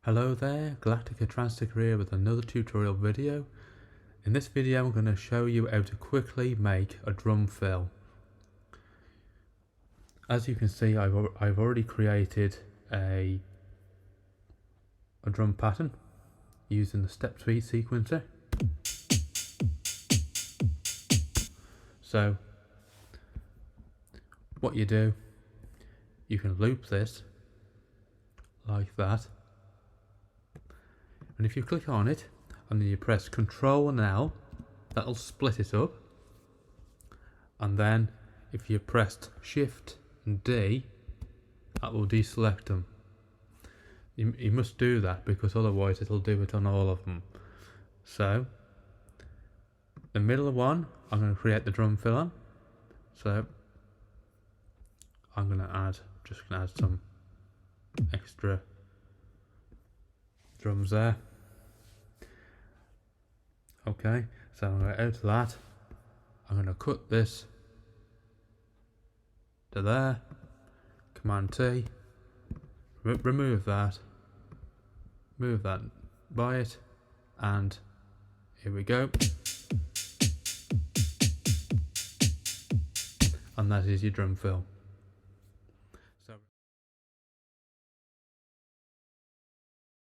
Hello there, Galactica Transticker here with another tutorial video. In this video I'm going to show you how to quickly make a drum fill. As you can see, I've already created a drum pattern using the step speed sequencer. So what you do, you can loop this like that. And if you click on it and then you press Ctrl and L, that'll split it up. And then if you pressed Shift and D, that will deselect them. You must do that because otherwise it'll do it on all of them. So the middle one, I'm going to create the drum fill on. So I'm going to just going to add some extra drums there. Okay, so I'm going to out of that. I'm going to cut this to there. Command T. Remove that. Move that by it, and here we go. And that is your drum fill.